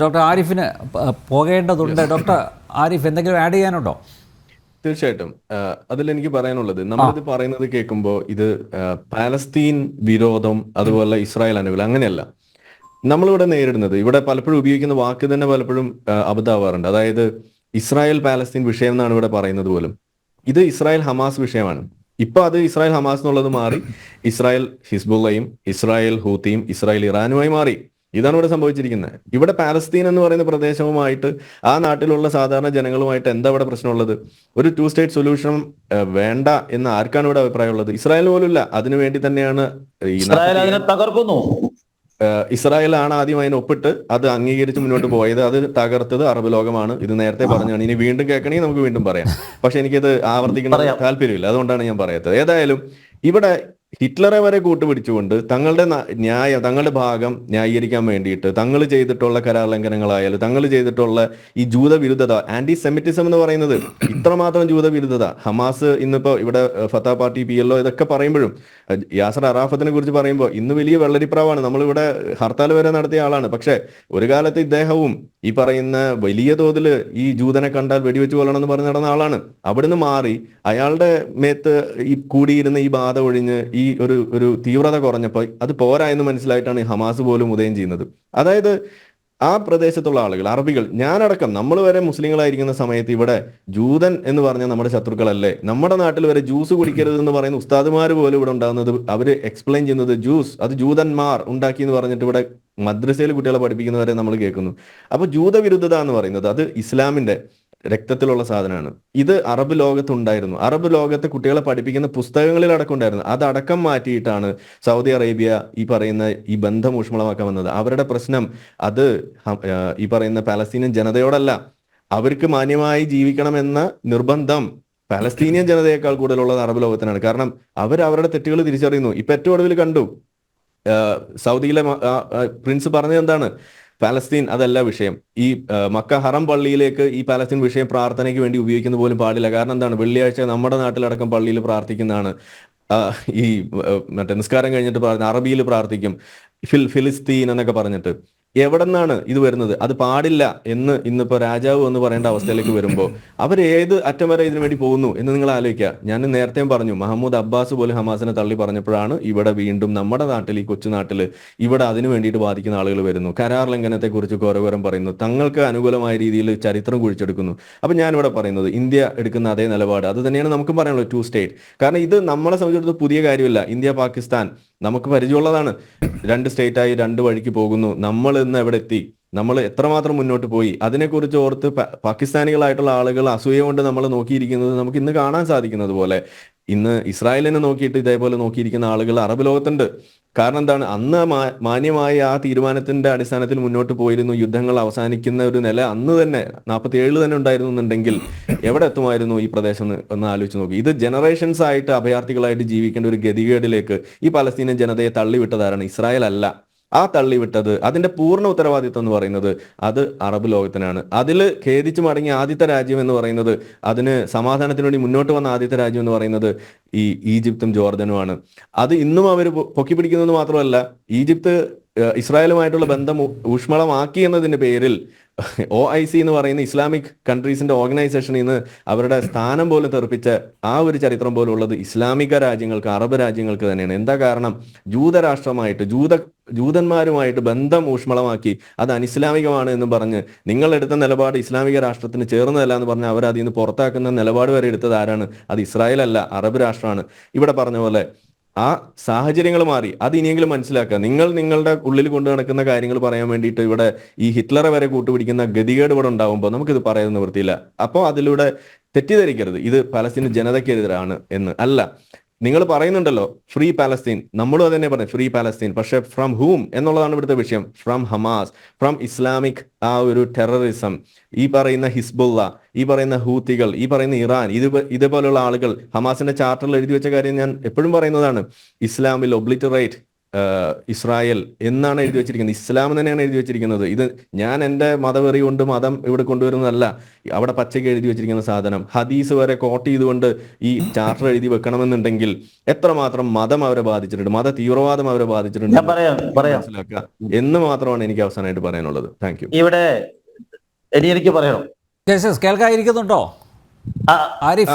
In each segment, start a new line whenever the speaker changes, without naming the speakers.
Doctor ആരിഫിന് പോകേണ്ടതുണ്ട്. Doctor Arif എന്തെങ്കിലും add ചെയ്യാനുണ്ടോ?
തീർച്ചയായിട്ടും. അതിലെനിക്ക് പറയാനുള്ളത്, നമ്മളിത് പറയുന്നത് കേൾക്കുമ്പോൾ ഇത് പാലസ്തീൻ വിരോധം അതുപോലെ ഇസ്രായേൽ അനുകൂലം അങ്ങനെയല്ല. നമ്മളിവിടെ നേരിടുന്നത്, ഇവിടെ പലപ്പോഴും ഉപയോഗിക്കുന്ന വാക്ക് തന്നെ പലപ്പോഴും അബദ്ധമാവാറുണ്ട്. അതായത് ഇസ്രായേൽ പാലസ്തീൻ വിഷയം എന്നാണ് ഇവിടെ പറയുന്നത് പോലും. ഇത് ഇസ്രായേൽ ഹമാസ് വിഷയമാണ്. ഇപ്പൊ അത് ഇസ്രായേൽ ഹമാസ് എന്നുള്ളത് മാറി ഇസ്രായേൽ ഹിസ്ബുള്ളയും ഇസ്രായേൽ ഹൂത്തിയും ഇസ്രായേൽ ഇറാനുമായി മാറി. ഇതാണ് ഇവിടെ സംഭവിച്ചിരിക്കുന്നത്. ഇവിടെ പാലസ്തീൻ എന്ന് പറയുന്ന പ്രദേശവുമായിട്ട് ആ നാട്ടിലുള്ള സാധാരണ ജനങ്ങളുമായിട്ട് എന്താ ഇവിടെ പ്രശ്നമുള്ളത്? ഒരു 2 സ്റ്റേറ്റ് സൊല്യൂഷൻ വേണ്ട എന്ന് ആർക്കാണ് ഇവിടെ അഭിപ്രായമുള്ളത്? ഇസ്രായേലിന് പോലും ഇല്ല. അതിനു വേണ്ടി തന്നെയാണ് ഈ
ഇസ്രായേൽ അതിനെ തകർക്കുന്നു.
ഇസ്രായേലാണ് ആദ്യം അതിന് ഒപ്പിട്ട് അത് അംഗീകരിച്ച് മുന്നോട്ട് പോയത്. അത് തകർത്തത് അറബ് ലോകമാണ്. ഇത് നേരത്തെ പറഞ്ഞാണ്. ഇനി വീണ്ടും കേൾക്കണമെങ്കിൽ നമുക്ക് വീണ്ടും പറയാം. പക്ഷെ എനിക്കത് ആവർത്തിക്കുന്ന താല്പര്യമില്ല, അതുകൊണ്ടാണ് ഞാൻ പറയാത്തത്. ഏതായാലും ഇവിടെ ഹിറ്റ്ലറെ വരെ കൂട്ടുപിടിച്ചുകൊണ്ട് തങ്ങളുടെ തങ്ങളുടെ ഭാഗം ന്യായീകരിക്കാൻ വേണ്ടിയിട്ട് തങ്ങൾ ചെയ്തിട്ടുള്ള കരാർ ലംഘനങ്ങളായാലും തങ്ങൾ ചെയ്തിട്ടുള്ള ഈ ജൂതവിരുദ്ധത, ആന്റി സെമിറ്റിസം എന്ന് പറയുന്നത് ഇത്രമാത്രം ജൂതവിരുദ്ധത. ഹമാസ് ഇന്നിപ്പോ ഇവിടെ ഫത്താ പാർട്ടി, PLO ഇതൊക്കെ പറയുമ്പോഴും, യാസർ അറാഫത്തിനെ കുറിച്ച് പറയുമ്പോൾ ഇന്ന് വലിയ വെള്ളരിപ്രാവാണ്. നമ്മളിവിടെ ഹർത്താൽ വരെ നടത്തിയ ആളാണ്. പക്ഷെ ഒരു കാലത്ത് ഇദ്ദേഹവും ഈ പറയുന്ന വലിയ തോതിൽ ഈ ജൂതനെ കണ്ടാൽ വെടിവെച്ച് കൊല്ലണം എന്ന് പറഞ്ഞ് നടന്ന ആളാണ്. അവിടുന്ന് മാറി അയാളുടെ മേത്ത് ഈ കൂടിയിരുന്ന ഈ ബാധ ഒഴിഞ്ഞ് ഈ ഒരു തീവ്രത കുറഞ്ഞപ്പോൾ അത് പോരാ എന്ന് മനസ്സിലായിട്ടാണ് ഈ ഹമാസ് പോലും ഉദയം ചെയ്യുന്നത്. അതായത് ആ പ്രദേശത്തുള്ള ആളുകൾ, അറബികൾ, ഞാനടക്കം, നമ്മൾ വരെ മുസ്ലിങ്ങളായിരിക്കുന്ന സമയത്ത് ഇവിടെ ജൂതൻ എന്ന് പറഞ്ഞാൽ നമ്മുടെ ശത്രുക്കളല്ലേ? നമ്മുടെ നാട്ടിൽ വരെ ജ്യൂസ് കുടിക്കരുത് എന്ന് പറയുന്ന ഉസ്താദുമാർ പോലും ഇവിടെ ഉണ്ടാകുന്നത്, അവര് എക്സ്പ്ലെയിൻ ചെയ്യുന്നത് ജ്യൂസ് അത് ജൂതന്മാർ ഉണ്ടാക്കി എന്ന് പറഞ്ഞിട്ട് ഇവിടെ മദ്രസയിൽ കുട്ടികളെ പഠിപ്പിക്കുന്നവരെ നമ്മൾ കേൾക്കുന്നു. അപ്പൊ ജൂതവിരുദ്ധത എന്ന് പറയുന്നത് അത് ഇസ്ലാമിന്റെ രക്തത്തിലുള്ള സാധനമാണ്. ഇത് അറബ് ലോകത്തുണ്ടായിരുന്നു. അറബ് ലോകത്ത് കുട്ടികളെ പഠിപ്പിക്കുന്ന പുസ്തകങ്ങളിൽ അടക്കം ഉണ്ടായിരുന്നു. അതടക്കം മാറ്റിയിട്ടാണ് സൗദി അറേബ്യ ഈ പറയുന്ന ഈ ബന്ധം ഊഷ്മളമാക്കാൻ വന്നത്. അവരുടെ പ്രശ്നം അത് ഈ പറയുന്ന പാലസ്തീനിയൻ ജനതയോടല്ല. അവർക്ക് മാന്യമായി ജീവിക്കണമെന്ന നിർബന്ധം പാലസ്തീനിയൻ ജനതയേക്കാൾ കൂടുതലുള്ളത് അറബ് ലോകത്തിനാണ്. കാരണം അവരുടെ തെറ്റുകൾ തിരിച്ചറിയുന്നു. ഇപ്പൊ ഏറ്റവും ഒടുവിൽ കണ്ടു, സൗദിയിലെ പ്രിൻസ് പറഞ്ഞത് എന്താണ്? പാലസ്തീൻ അതല്ല വിഷയം. ഈ മക്ക ഹറം പള്ളിയിലേക്ക് ഈ പാലസ്തീൻ വിഷയം പ്രാർത്ഥനയ്ക്ക് വേണ്ടി ഉപയോഗിക്കുന്ന പോലും പാടില്ല. കാരണം എന്താണ്? വെള്ളിയാഴ്ച നമ്മുടെ നാട്ടിലടക്കം പള്ളിയിൽ പ്രാർത്ഥിക്കുന്നതാണ്. ഈ മറ്റേ നിസ്കാരം കഴിഞ്ഞിട്ട് അറബിയിൽ പ്രാർത്ഥിക്കും, ഫിലിസ്തീൻ എന്നൊക്കെ പറഞ്ഞിട്ട്. എവിടെ നിന്നാണ് ഇത് വരുന്നത്? അത് പാടില്ല എന്ന് ഇന്നിപ്പോ രാജാവ് എന്ന് പറയേണ്ട അവസ്ഥയിലേക്ക് വരുമ്പോൾ അവർ ഏത് അറ്റം വരെ ഇതിനു വേണ്ടി പോകുന്നു എന്ന് നിങ്ങൾ ആലോചിക്കുക. ഞാൻ നേരത്തെ പറഞ്ഞു, മഹമ്മൂദ് അബ്ബാസ് പോലും ഹമാസിനെ തള്ളി പറഞ്ഞപ്പോഴാണ് ഇവിടെ വീണ്ടും നമ്മുടെ നാട്ടിൽ, ഈ കൊച്ചു നാട്ടിൽ ഇവിടെ അതിനു വേണ്ടിയിട്ട് വാദിക്കുന്ന ആളുകൾ വരുന്നു. കരാർ ലംഘനത്തെ കുറിച്ച് ഘോരഘോരം പറയുന്നു, തങ്ങൾക്ക് അനുകൂലമായ രീതിയിൽ ചരിത്രം കുഴിച്ചെടുക്കുന്നു. അപ്പൊ ഞാനിവിടെ പറയുന്നത് ഇന്ത്യ എടുക്കുന്ന അതേ നിലപാട് അത് തന്നെയാണ് നമുക്കും പറയാനുള്ളത്, 2 സ്റ്റേറ്റ്. കാരണം ഇത് നമ്മളെ സംബന്ധിച്ചിടത്തോളം പുതിയ കാര്യമില്ല. ഇന്ത്യ പാകിസ്ഥാൻ നമുക്ക് പരിചയമുള്ളതാണ്. 2 സ്റ്റേറ്റായി 2 വഴിക്ക് പോകുന്നു. നമ്മൾ ഇന്ന് എവിടെ എത്തി? നമ്മൾ എത്രമാത്രം മുന്നോട്ട് പോയി? അതിനെക്കുറിച്ച് ഓർത്ത് പാകിസ്ഥാനികളായിട്ടുള്ള ആളുകൾ അസൂയ കൊണ്ട് നമ്മൾ നോക്കിയിരിക്കുന്നത് നമുക്ക് ഇന്ന് കാണാൻ സാധിക്കുന്നത് പോലെ ഇന്ന് ഇസ്രായേലിനെ നോക്കിയിട്ട് ഇതേപോലെ നോക്കിയിരിക്കുന്ന ആളുകൾ അറബ് ലോകത്തുണ്ട്. കാരണം എന്താണ്? അന്ന് മാന്യമായ ആ തീരുമാനത്തിന്റെ അടിസ്ഥാനത്തിൽ മുന്നോട്ട് പോയിരുന്നു. യുദ്ധങ്ങൾ അവസാനിക്കുന്ന ഒരു നില അന്ന് തന്നെ 47 തന്നെ ഉണ്ടായിരുന്നുണ്ടെങ്കിൽ എവിടെ എത്തുമായിരുന്നു ഈ പ്രദേശം ഒന്ന് ആലോചിച്ച് നോക്കി. ഇത് ജനറേഷൻസ് ആയിട്ട് അഭയാർത്ഥികളായിട്ട് ജീവിക്കേണ്ട ഒരു ഗതികേടിലേക്ക് ഈ പലസ്തീനിയൻ ജനതയെ തള്ളിവിട്ടതാരാണ്? ഇസ്രായേൽ അല്ല. ആ തള്ളിവിട്ടത്, അതിന്റെ പൂർണ്ണ ഉത്തരവാദിത്വം എന്ന് പറയുന്നത് അത് അറബ് ലോകത്തിനാണ്. അതിൽ ഖേദിച്ചു മടങ്ങിയ ആദ്യത്തെ രാജ്യം എന്ന് പറയുന്നത്, അതിന് സമാധാനത്തിന് വേണ്ടി മുന്നോട്ട് വന്ന ആദ്യത്തെ രാജ്യം എന്ന് പറയുന്നത് ഈ ഈജിപ്തും ജോർദനുമാണ്. അത് ഇന്നും അവർ പൊക്കി പിടിക്കുന്നത് മാത്രമല്ല, ഈജിപ്ത് ഇസ്രായേലുമായിട്ടുള്ള ബന്ധം ഊഷ്മളമാക്കി എന്നതിന്റെ പേരിൽ OIC എന്ന് പറയുന്ന ഇസ്ലാമിക് കൺട്രീസിന്റെ ഓർഗനൈസേഷനിൽ നിന്ന് അവരുടെ സ്ഥാനം പോലും തെറിപ്പിച്ച ആ ഒരു ചരിത്രം പോലും ഉള്ളത് ഇസ്ലാമിക രാജ്യങ്ങൾക്ക്, അറബ് രാജ്യങ്ങൾക്ക് തന്നെയാണ്. എന്താ കാരണം? ജൂതരാഷ്ട്രമായിട്ട് ജൂതന്മാരുമായിട്ട് ബന്ധം ഊഷ്മളമാക്കി അത് അനിസ്ലാമികമാണ് എന്ന് പറഞ്ഞ് നിങ്ങളെടുത്ത നിലപാട് ഇസ്ലാമിക രാഷ്ട്രത്തിന് ചേർന്നതല്ല എന്ന് പറഞ്ഞ് അവർ അതിൽ നിന്ന് പുറത്താക്കുന്ന നിലപാട് വരെ എടുത്തത് ആരാണ്? അത് ഇസ്രായേൽ അല്ല, അറബ് രാഷ്ട്രമാണ്. ഇവിടെ പറഞ്ഞ പോലെ ആ സാഹചര്യങ്ങൾ മാറി. അത് ഇനിയെങ്കിലും മനസ്സിലാക്കുക. നിങ്ങളുടെ ഉള്ളിൽ കൊണ്ടു നടക്കുന്ന കാര്യങ്ങൾ പറയാൻ വേണ്ടിയിട്ട് ഇവിടെ ഈ ഹിറ്റ്ലറെ വരെ കൂട്ടുപിടിക്കുന്ന ഗതികേട് ഇവിടെ ഉണ്ടാവുമ്പോൾ നമുക്കിത് പറയാൻ നിവൃത്തിയില്ല. അപ്പോൾ അതിലൂടെ തെറ്റിദ്ധരിക്കരുത് ഇത് പലസ്തീൻ ജനതയ്ക്കെതിരാണ് എന്ന്. അല്ല, നിങ്ങൾ പറയുന്നുണ്ടല്ലോ ഫ്രീ പാലസ്തീൻ, നമ്മളും അത് തന്നെ പറഞ്ഞു ഫ്രീ പാലസ്തീൻ. പക്ഷെ ഫ്രം ഹൂം എന്നുള്ളതാണ് ഇവിടുത്തെ വിഷയം. ഫ്രം ഹമാസ്, ഫ്രം ഇസ്ലാമിക് ആ ഒരു ടെററിസം, ഈ പറയുന്ന ഹിസ്ബുള്ള, ഈ പറയുന്ന ഹൂത്തികൾ, ഈ പറയുന്ന ഇറാൻ, ഇതേപോലെയുള്ള ആളുകൾ ഹമാസിന്റെ ചാർട്ടറിൽ എഴുതി വെച്ച കാര്യം ഞാൻ എപ്പോഴും പറയുന്നതാണ്. ഇസ്ലാം വിൽ ഒബ്ലിറ്ററേറ്റ് ഇസ്രായേൽ എന്നാണ് എഴുതി വെച്ചിരിക്കുന്നത്. ഇസ്ലാം തന്നെയാണ് എഴുതി വെച്ചിരിക്കുന്നത്. ഇത് ഞാൻ എൻ്റെ മതവെറി കൊണ്ട് മതം ഇവിടെ കൊണ്ടുവരുന്നതല്ല. അവിടെ പച്ചയ്ക്ക് എഴുതി വെച്ചിരിക്കുന്ന സാധനം ഹദീസ് വരെ കോട്ട് ചെയ്തുകൊണ്ട് ഈ ചാർട്ടർ എഴുതി വെക്കണമെന്നുണ്ടെങ്കിൽ എത്രമാത്രം മതം അവരെ ബാധിച്ചിട്ടുണ്ട്, മത തീവ്രവാദം അവരെ ബാധിച്ചിട്ടുണ്ട് മനസ്സിലാക്കുക എന്ന് മാത്രമാണ് എനിക്ക് അവസാനമായിട്ട് പറയാനുള്ളത്. Thank you.
ഇവിടെ എനിക്ക് പറയണം,
കേൾക്കാതിരിക്കുന്നുണ്ടോ ആരിഫ്?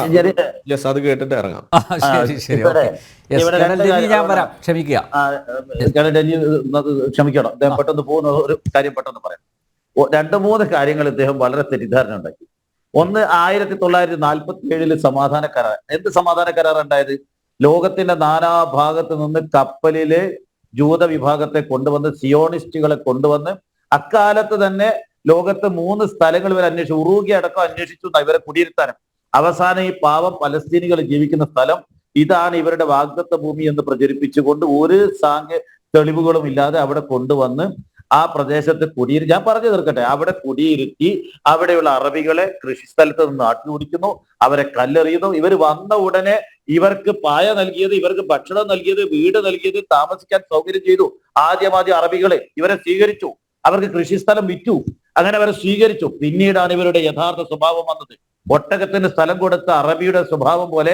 അത് കേട്ടിട്ട് ഇറങ്ങാം.
ഞാൻ വരാം, ക്ഷമിക്കുക.
ക്ഷമിക്കണം, അദ്ദേഹം പെട്ടെന്ന് പോകുന്ന ഒരു കാര്യം പെട്ടെന്ന് പറയാം. 2-3 കാര്യങ്ങൾ ഇദ്ദേഹം വളരെ തെറ്റിദ്ധാരണ ഉണ്ടാക്കി. ഒന്ന്, 1947 സമാധാന കരാർ. എന്ത് സമാധാന കരാർ ഉണ്ടായത്? ലോകത്തിന്റെ നാനാഭാഗത്ത് നിന്ന് കപ്പലില് ജൂത വിഭാഗത്തെ കൊണ്ടുവന്ന്, സിയോണിസ്റ്റുകളെ കൊണ്ടുവന്ന്, അക്കാലത്ത് തന്നെ ലോകത്ത് 3 സ്ഥലങ്ങൾ ഇവർ അന്വേഷിച്ചു. ഉറൂഗി അടക്കം അന്വേഷിച്ചു ഇവരെ കുടിയിരുത്താനും. അവസാനം ഈ പാവം പലസ്തീനികൾ ജീവിക്കുന്ന സ്ഥലം ഇതാണ് ഇവരുടെ വാഗ്ദത്ത ഭൂമി എന്ന് പ്രചരിപ്പിച്ചുകൊണ്ട് ഒരു തെളിവുകളും ഇല്ലാതെ അവിടെ കൊണ്ടുവന്ന് ആ പ്രദേശത്ത് ഞാൻ പറഞ്ഞു തീർക്കട്ടെ, അവിടെ കുടിയിരുത്തി അവിടെയുള്ള അറബികളെ കൃഷിസ്ഥലത്ത് നിന്ന് നാട്ടി ഓടിക്കുന്നു, അവരെ കല്ലെറിയുന്നു. ഇവർ വന്ന ഉടനെ ഇവർക്ക് പായ നൽകിയത്, ഇവർക്ക് ഭക്ഷണം നൽകിയത്, വീട് നൽകിയത്, താമസിക്കാൻ സൗകര്യം ചെയ്തു. ആദ്യം അറബികളെ ഇവരെ സ്വീകരിച്ചു, അവർക്ക് കൃഷിസ്ഥലം വിറ്റു, അങ്ങനെ അവരെ സ്വീകരിച്ചു. പിന്നീടാണ് ഇവരുടെ യഥാർത്ഥ സ്വഭാവം വന്നത്. ഒട്ടകത്തിന് സ്ഥലം കൊടുത്ത അറബിയുടെ സ്വഭാവം പോലെ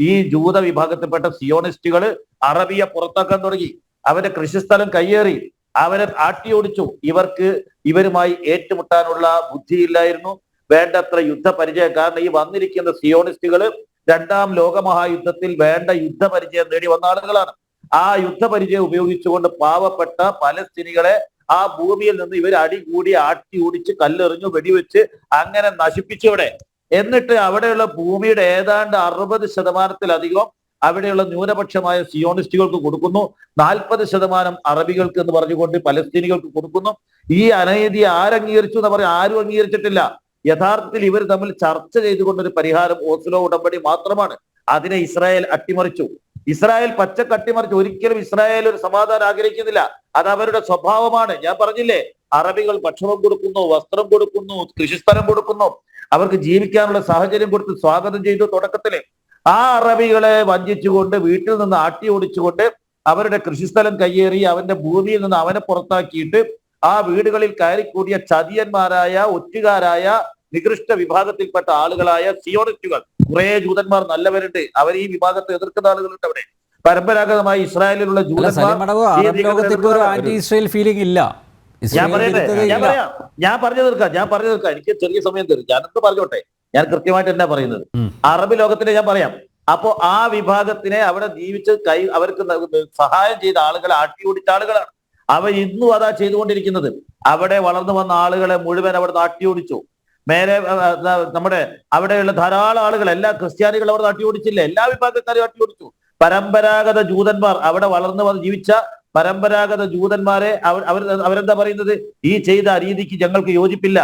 ഈ ജൂത വിഭാഗത്തിൽപ്പെട്ട സിയോണിസ്റ്റുകള് അറബിയെ പുറത്താക്കാൻ തുടങ്ങി. അവരുടെ കൃഷിസ്ഥലം കയ്യേറി, അവരെ ആട്ടിയോടിച്ചു. ഇവരുമായി ഏറ്റുമുട്ടാനുള്ള ബുദ്ധിയില്ലായിരുന്നു, വേണ്ടത്ര യുദ്ധപരിചയം. കാരണം ഈ വന്നിരിക്കുന്ന സിയോണിസ്റ്റുകള് 2ാം ലോകമഹായുദ്ധത്തിൽ വേണ്ട യുദ്ധപരിചയം നേടി വന്ന ആളുകളാണ്. ആ യുദ്ധപരിചയം ഉപയോഗിച്ചുകൊണ്ട് പാവപ്പെട്ട പലസ്തീനികളെ ആ ഭൂമിയിൽ നിന്ന് ഇവർ അടികൂടി ആട്ടി ഓടിച്ച് കല്ലെറിഞ്ഞു, വെടിവെച്ച് അങ്ങനെ നശിപ്പിച്ചവിടെ. എന്നിട്ട് അവിടെയുള്ള ഭൂമിയുടെ ഏതാണ്ട് 60% അവിടെയുള്ള ന്യൂനപക്ഷമായ സിയോണിസ്റ്റുകൾക്ക് കൊടുക്കുന്നു, 40% അറബികൾക്ക് എന്ന് പറഞ്ഞുകൊണ്ട് പലസ്തീനികൾക്ക് കൊടുക്കുന്നു. ഈ അനീതി ആരംഗീകരിച്ചു എന്ന് പറയാൻ ആരും അംഗീകരിച്ചിട്ടില്ല. യഥാർത്ഥത്തിൽ ഇവർ തമ്മിൽ ചർച്ച ചെയ്തുകൊണ്ടൊരു പരിഹാരം ഓസ്ലോ ഉടമ്പടി മാത്രമാണ്. അതിനെ ഇസ്രായേൽ അട്ടിമറിച്ചു. ഇസ്രായേൽ പച്ചക്ക് അട്ടിമറിച്ചു. ഒരിക്കലും ഇസ്രായേൽ ഒരു സമാധാനം ആഗ്രഹിക്കുന്നില്ല. അത് അവരുടെ സ്വഭാവമാണ്. ഞാൻ പറഞ്ഞില്ലേ, അറബികൾ ഭക്ഷണം കൊടുക്കുന്നു, വസ്ത്രം കൊടുക്കുന്നു, കൃഷിസ്ഥലം കൊടുക്കുന്നു, അവർക്ക് ജീവിക്കാനുള്ള സാഹചര്യം കൊടുത്ത് സ്വാഗതം ചെയ്തു. തുടക്കത്തില് ആ അറബികളെ വഞ്ചിച്ചുകൊണ്ട്, വീട്ടിൽ നിന്ന് ആട്ടി ഓടിച്ചുകൊണ്ട്, അവരുടെ കൃഷിസ്ഥലം കയ്യേറി, അവന്റെ ഭൂമിയിൽ നിന്ന് അവനെ പുറത്താക്കിയിട്ട് ആ വീടുകളിൽ കയറിക്കൂടിയ ചതിയന്മാരായ, ഒറ്റുകാരായ, നികൃഷ്ട വിഭാഗത്തിൽപ്പെട്ട ആളുകളായ സിയോണിസ്റ്റുകൾ. കുറെ ജൂതന്മാർ നല്ലവരുണ്ട്, അവർ ഈ വിഭാഗത്തെ എതിർക്കുന്ന ആളുകളുണ്ട്. അവിടെ പരമ്പരാഗതമായി ഇസ്രായേലിലുള്ള ജൂതന്മാർ. ഞാൻ പറഞ്ഞു തീർക്കാം. എനിക്ക് ചെറിയ സമയം തരും, ഞാനൊന്ന് പറഞ്ഞോട്ടെ. ഞാൻ കൃത്യമായിട്ട് എന്നാ പറയുന്നത്, അറബ് ലോകത്തിനെ ഞാൻ പറയാം. അപ്പോ ആ വിഭാഗത്തിനെ അവിടെ ജീവിച്ച് അവർക്ക് സഹായം ചെയ്ത ആളുകളെ ആട്ടിയോടിച്ച ആളുകളാണ്. ഇന്നും അതാ ചെയ്തുകൊണ്ടിരിക്കുന്നത്. അവിടെ വളർന്നു വന്ന ആളുകളെ മുഴുവൻ അവിടെ ആട്ടിയോടിച്ചു. മേലെ നമ്മുടെ അവിടെയുള്ള ധാരാളം ആളുകൾ, എല്ലാ ക്രിസ്ത്യാനികളും അവിടെ അട്ടിയോടിച്ചില്ല, എല്ലാ വിഭാഗക്കാരും അട്ടിയോടിച്ചു. പരമ്പരാഗത ജൂതന്മാർ, അവിടെ വളർന്നു വന്ന് ജീവിച്ച പരമ്പരാഗത ജൂതന്മാരെ അവരെന്താ പറയുന്നത്? ഈ ചെയ്ത രീതിക്ക് ഞങ്ങൾക്ക് യോജിപ്പില്ല,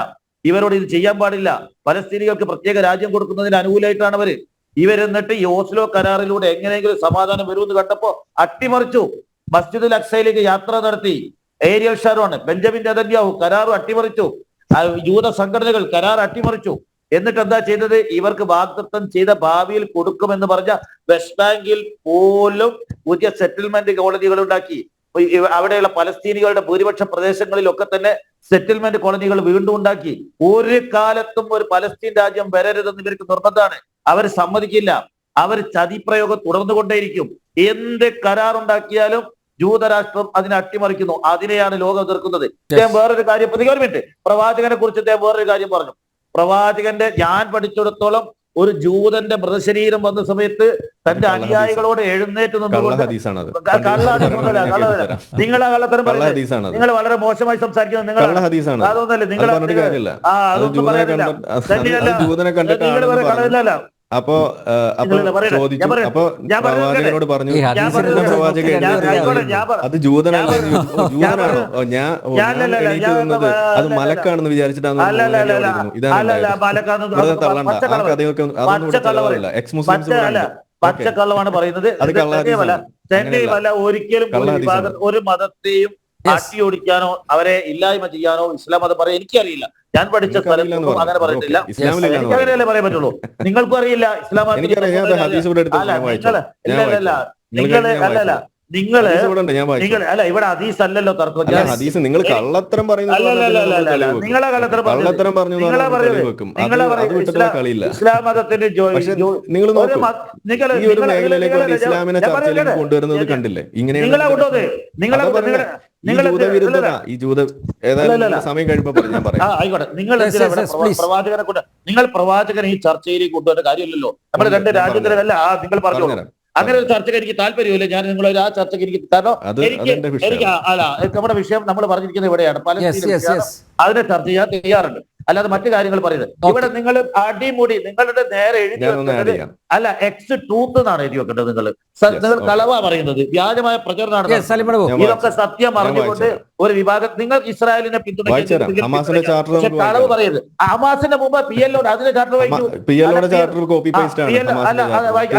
ഇവരോട് ഇത് ചെയ്യാൻ പാടില്ല, പലസ്തീനികൾക്ക് പ്രത്യേക രാജ്യം കൊടുക്കുന്നതിന് അനുകൂലമായിട്ടാണ് ഇവരെന്നിട്ട് ഈ ഓസ്ലോ കരാറിലൂടെ എങ്ങനെയെങ്കിലും സമാധാനം വരുമെന്ന് കണ്ടപ്പോ അട്ടിമറിച്ചു. മസ്ജിദുൽ അക്സയിലേക്ക് യാത്ര നടത്തി ഏരിയൽ ഷാരോൺ, ബെഞ്ചമിൻ നെതന്യാഹു കരാർ അട്ടിമറിച്ചു. ജൂത സംഘടനകൾ കരാർ അട്ടിമറിച്ചു. എന്നിട്ട് എന്താ ചെയ്തത്? ഇവർക്ക് വാഗ്ദത്തം ചെയ്ത ഭാവിയിൽ കൊടുക്കുമെന്ന് പറഞ്ഞ വെസ്റ്റ് ബാങ്കിൽ പോലും പുതിയ സെറ്റിൽമെന്റ് കോളനികൾ ഉണ്ടാക്കി. അവിടെയുള്ള പലസ്തീനികളുടെ ഭൂരിപക്ഷ പ്രദേശങ്ങളിലൊക്കെ തന്നെ സെറ്റിൽമെന്റ് കോളനികൾ വീണ്ടും ഉണ്ടാക്കി. ഒരു കാലത്തും ഒരു പലസ്തീൻ രാജ്യം വരരുതെന്ന് ഇവർക്ക് നിർബന്ധമാണ്. അവർ സമ്മതിക്കില്ല. അവർ ചതിപ്രയോഗം തുടർന്നുകൊണ്ടേയിരിക്കും. എന്ത് കരാറുണ്ടാക്കിയാലും ജൂതരാഷ്ട്രം അതിനെ അട്ടിമറിക്കുന്നു. അതിനെയാണ് ലോകം എതിർക്കുന്നത്. അദ്ദേഹം വേറൊരു കാര്യം, ഒരു മിനിറ്റ്, പ്രവാചകനെ കുറിച്ച് അദ്ദേഹം വേറൊരു കാര്യം പറഞ്ഞു. പ്രവാചകന്റെ, ഞാൻ പഠിച്ചിടത്തോളം, ഒരു ജൂതന്റെ മൃതശരീരം വന്ന സമയത്ത് തന്റെ അനുയായികളോട് എഴുന്നേറ്റ് നിന്നുകൊണ്ട് നിങ്ങളെ കള്ളത്തരം പറയുന്നത്, നിങ്ങൾ വളരെ മോശമായി സംസാരിക്കുന്നത്, നിങ്ങൾ അതൊന്നല്ലേ, നിങ്ങൾ അതൊന്നും പറയാനില്ല.
അപ്പോ പ്രവാചകനോട് പറഞ്ഞു അത് ജൂതനാണോ, അത് മലക്കാണെന്ന് വിചാരിച്ചിട്ടാണ്.
പച്ചക്കള്ളമാണ് പറയുന്നത്. ഒരിക്കലും ഒരു മതത്തെയും ആട്ടിയോടിക്കാനോ അവരെ ഇല്ലായ്മ ചെയ്യാനോ ഇസ്ലാം മതം പറയാൻ എനിക്കറിയില്ല. ഞാൻ പഠിച്ച സ്ഥലത്തൊന്നും അങ്ങനെ പറയുന്നില്ല. എനിക്കങ്ങനെയല്ലേ പറയാൻ പറ്റുള്ളൂ. നിങ്ങൾക്കും അറിയില്ല ഇസ്ലാം. നിങ്ങള്
ഹദീസ് ഇവിടെ ഉണ്ട്, ഞാൻ വായിച്ചു.
നിങ്ങൾ അല്ല ഇവിടെ ഹദീസ് അല്ലല്ലോ തർക്കം.
അല്ല, ഹദീസ് നിങ്ങൾ കള്ളത്തരം പറയുന്നത്
നിങ്ങളെ
കള്ളത്തരം പറഞ്ഞു വെക്കും. അത് വിട്ടിട്ടുള്ള കളിയില്ല.
ഇസ്ലാം മതത്തിന്റെ
പക്ഷെ നിങ്ങൾ നോക്കൂ, ഈ ഒരു മേഖലയിലേക്ക് കൊണ്ട് ഇസ്ലാമിനെ ചർച്ചയിലേക്ക് കൊണ്ടുവരുന്നത് കണ്ടില്ലേ? ജൂതവിരുദ്ധത, ഈ ജൂത ഏതായാലും സമയം കഴിയുമ്പോൾ ഞാൻ പറയാം.
ആയിക്കോട്ടെ, പ്രവാചകനെ കൊണ്ട് നിങ്ങൾ പ്രവാചകനെ ഈ ചർച്ചയിലേക്ക് കൊണ്ടുവരുന്ന കാര്യമില്ലല്ലോ. നമ്മൾ രണ്ട് രാജ്യത്തിലല്ല നിങ്ങൾ പറഞ്ഞു. അങ്ങനെ ഒരു ചർച്ചയ്ക്ക് എനിക്ക് താല്പര്യമില്ല. ഞാൻ നിങ്ങളൊരു ആ ചർച്ചയ്ക്ക് എനിക്ക് കാരണം എനിക്ക് അല്ല, നമ്മുടെ വിഷയം നമ്മൾ പറഞ്ഞിരിക്കുന്നത് ഇവിടെയാണ്. പലസ്തീൻ അതിനെ ചർച്ച ചെയ്യാൻ തയ്യാറുണ്ട്, അല്ലാതെ മറ്റു കാര്യങ്ങൾ പറയുന്നത്. ഇവിടെ നിങ്ങൾ അടിമുടി നിങ്ങളുടെ നേരെ എഴുതി വെക്കുന്നത് അല്ല, എക്സ് ട്രൂത്ത് എന്നാണ് എഴുതി വെക്കേണ്ടത്. നിങ്ങൾ കളവാ പറയുന്നത്, വ്യാജമായ പ്രചരണമാണ്. ഇതൊക്കെ സത്യം അറിഞ്ഞുകൊണ്ട് ഒരു വിഭാഗം നിങ്ങൾ ഇസ്രായേലിനെ പിന്തുണയ്ക്കുന്നത് കളവ് പറയരുത്. ഹമാസിന്റെ മുമ്പ് PLO അതിന്റെ ചാർട്ടർ വായിക്കൂ.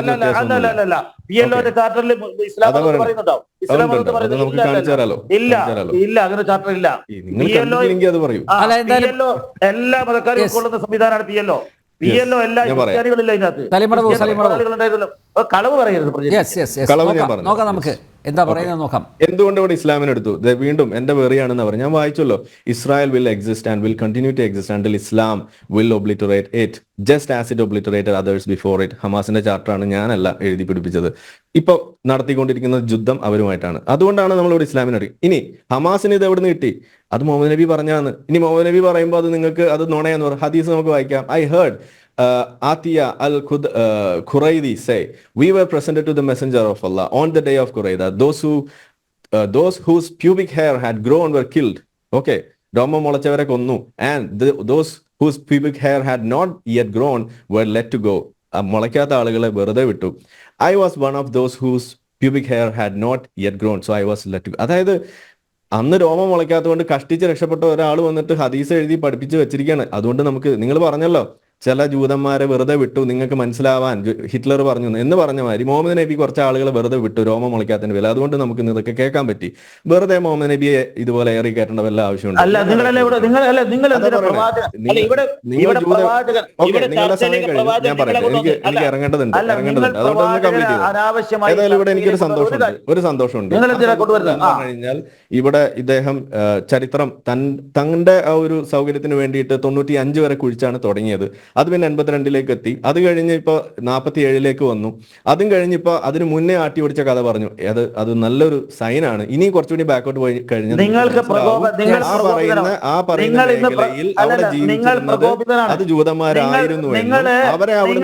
അല്ലല്ല PLOന്റെ ചാർട്ടറിൽ ഇസ്ലാം പറയുന്നുണ്ടാവും. ഇസ്ലാം പറയുന്നുണ്ടോ? ഇല്ല, അങ്ങനെ ചാർട്ടർ ഇല്ല. PLO എല്ലാ മതക്കാരും ഉൾക്കൊള്ളുന്ന സംവിധാനമാണ് PLO. എല്ലാ ക്രിസ്ത്യാനികളില്ല ഇതിനകത്ത്. കളവ് പറയരുത്.
നോക്കാം നമുക്ക് എന്താ പറയുന്നത് നോക്കാം.
എന്തുകൊണ്ട് ഇവിടെ ഇസ്ലാമിനെ എടുത്തു? വീണ്ടും എന്റെ വെറിയാണെന്ന് പറഞ്ഞു. ഞാൻ വായിച്ചല്ലോ, Israel will exist and will continue to exist until Islam will obliterate it just as it obliterated others before it. ഹമാസിന്റെ ചാർട്ടറാണ്, ഞാനല്ല എഴുതി പിടിപ്പിച്ചത്. ഇപ്പൊ നടത്തിക്കൊണ്ടിരിക്കുന്ന യുദ്ധം അവരുമായിട്ടാണ്. അതുകൊണ്ടാണ് നമ്മളിവിടെ ഇസ്ലാമിനെ എടുക്കുക. ഇനി ഹമാസിന് ഇത് എവിടെ നിന്ന് കിട്ടി? അത് മുഹമ്മദ് നബി പറഞ്ഞാണ്. ഇനി മുഹമ്മദ് നബി പറയുമ്പോൾ അത് നിങ്ങൾക്ക് അത് നുണയെന്ന് പറയും. ഹദീസ് നമുക്ക് വായിക്കാം. I heard Atiyah al-Khuraydi say, we were presented to the messenger of Allah on the day of Qurayda. Those whose pubic hair had grown were killed. Okay, രോമം മുളച്ചവരെ കൊന്നു. And those whose pubic hair had not yet grown were let to go. മുളയ്ക്കാത്ത ആളുകളെ വെറുതെ വിട്ടു. I was one of those whose pubic hair had not yet grown, so I was let to go. അതായത് അന്ന് രോമം മുളയ്ക്കാത്തതുകൊണ്ട് കഷ്ടിച്ച് രക്ഷപ്പെട്ട ഒരാൾ വന്നിട്ട് ഹദീസ് എഴുതി പഠിപ്പിച്ച് വെച്ചിരിക്കുകയാണ്. അതുകൊണ്ട് നമുക്ക്, നിങ്ങൾ പറഞ്ഞല്ലോ, ചില ജൂതന്മാരെ വെറുതെ വിട്ടു നിങ്ങൾക്ക് മനസ്സിലാവാൻ, ഹിറ്റ്ലർ പറഞ്ഞു എന്ന് പറഞ്ഞ മാതിരി മുഹമ്മദ് നബി കുറച്ച് ആളുകളെ വെറുതെ വിട്ടു രോമം മുളയ്ക്കാത്തതിന് വില. അതുകൊണ്ട് നമുക്ക് ഇതൊക്കെ കേൾക്കാൻ പറ്റി. വെറുതെ മുഹമ്മദ് നബിയെ ഇതുപോലെ ഏറി കയറ്റേണ്ട വല്ല ആവശ്യമുണ്ട്? നിങ്ങളുടെ സമയം കഴിഞ്ഞു, ഞാൻ പറയട്ടെ. എനിക്ക് ഇറങ്ങേണ്ടതുണ്ട്. അതുകൊണ്ടൊന്ന് കംപ്ലീറ്റ് ചെയ്തു. ഏതായാലും ഇവിടെ എനിക്കൊരു സന്തോഷമുണ്ട്. കഴിഞ്ഞാൽ ഇവിടെ ഇദ്ദേഹം ചരിത്രം തന്റെ ആ ഒരു സൗകര്യത്തിന് വേണ്ടിയിട്ട് 95 വരെ കുഴിച്ചാണ് തുടങ്ങിയത്. അത് പിന്നെ 82 എത്തി. അത് കഴിഞ്ഞ് ഇപ്പൊ 47 വന്നു. അതും കഴിഞ്ഞിപ്പോ അതിന് മുന്നേ ആട്ടി ഓടിച്ച കഥ പറഞ്ഞു. അത് നല്ലൊരു സൈനാണ്. ഇനി കുറച്ചുകൂടി ബാക്കോട്ട് പോയി കഴിഞ്ഞാൽ ആ പറയുന്ന മേഖലയിൽ അവിടെ ജീവിച്ചിരുന്നത് അത് ജൂതന്മാരായിരുന്നു എന്നും അവരെ അവിടെ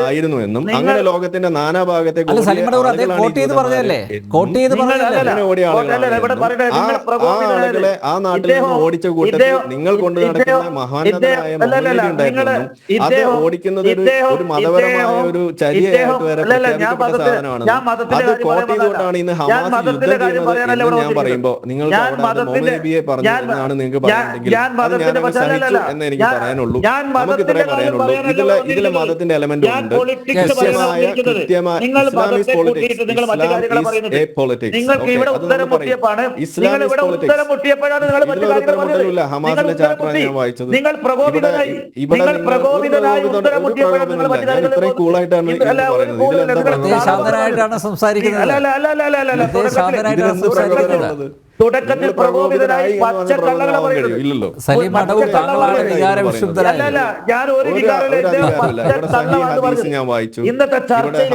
ആയിരുന്നു എന്നും അങ്ങനെ ലോകത്തിന്റെ നാനാഭാഗത്തെ ആളുകളെ ആ നാട്ടിൽ നിന്ന് ഓടിച്ച കൂട്ടത്തിൽ നിങ്ങൾ കൊണ്ടു നടക്കുന്ന മഹാനതരായ അത് ഓടിക്കുന്നത് ഒരു മതപരമായ ഒരു ചര്യയായിട്ട് വരെ പ്രഖ്യാപിക്കപ്പെട്ട സാധനമാണ്. അത് കോട്ട് ചെയ്തുകൊണ്ടാണ് ഇന്ന് ഹമാസ് യുദ്ധം ചെയ്യുന്നത് എന്ന് ഞാൻ പറയുമ്പോ നിങ്ങൾക്ക് മുഹമ്മദ് നബിയെ പറഞ്ഞു എന്നാണ് നിങ്ങൾക്ക് പറയുന്നെങ്കിൽ അത് ഞാനങ്ങ് സഹിച്ചു എന്ന് എനിക്ക് പറയാനുള്ളൂ. നമുക്ക് ഇത്രേ പറയാനുള്ളൂ. ഇതിലെ മതത്തിന്റെ എലമെന്റ് ഉണ്ട്. കൃത്യമായ ഇസ്ലാമിക് പൊളിറ്റിക്സ്. ഇതിലൊരു ഹമാസിന്റെ ചാപ്റ്ററാണ് ഞാൻ വായിച്ചത്. ഇത്രയും കൂളായിട്ടാണ്
സംസാരിക്കുന്നത്.
തുടക്കത്തിൽ പ്രകോപിതനായി പച്ചക്കള്ളങ്ങളെ പറയുന്നത്.
സലീം അടവൂർ താങ്കളാണ് വികാരവിശുദ്ധനായ.
ഞാൻ ഒരു
ഞാൻ വായിച്ചു.
ഇന്നത്തെ ചർച്ചയിൽ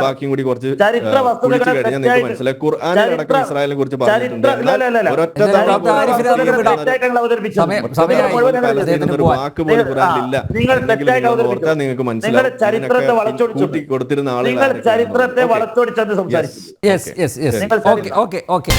ബാക്കിയും കൂടി കുറച്ച് കഴിഞ്ഞാൽ മനസ്സിലായി. ഖുർആനിലടക്കം ഇസ്രായേലിനെ കുറിച്ച് പറഞ്ഞിട്ടുണ്ട്. ഒരു വാക്ക് പോലും ഖുർആനിലില്ല. നിങ്ങൾക്ക് മനസ്സിലാവും.
ചരിത്രത്തെ വളച്ചൊടിച്ചു
കൊടുത്തിരുന്ന ആളുകൾ
ചരിത്രത്തെ വളച്ചൊടിച്ചെന്ന് സംസാരിച്ചു.
ഓക്കെ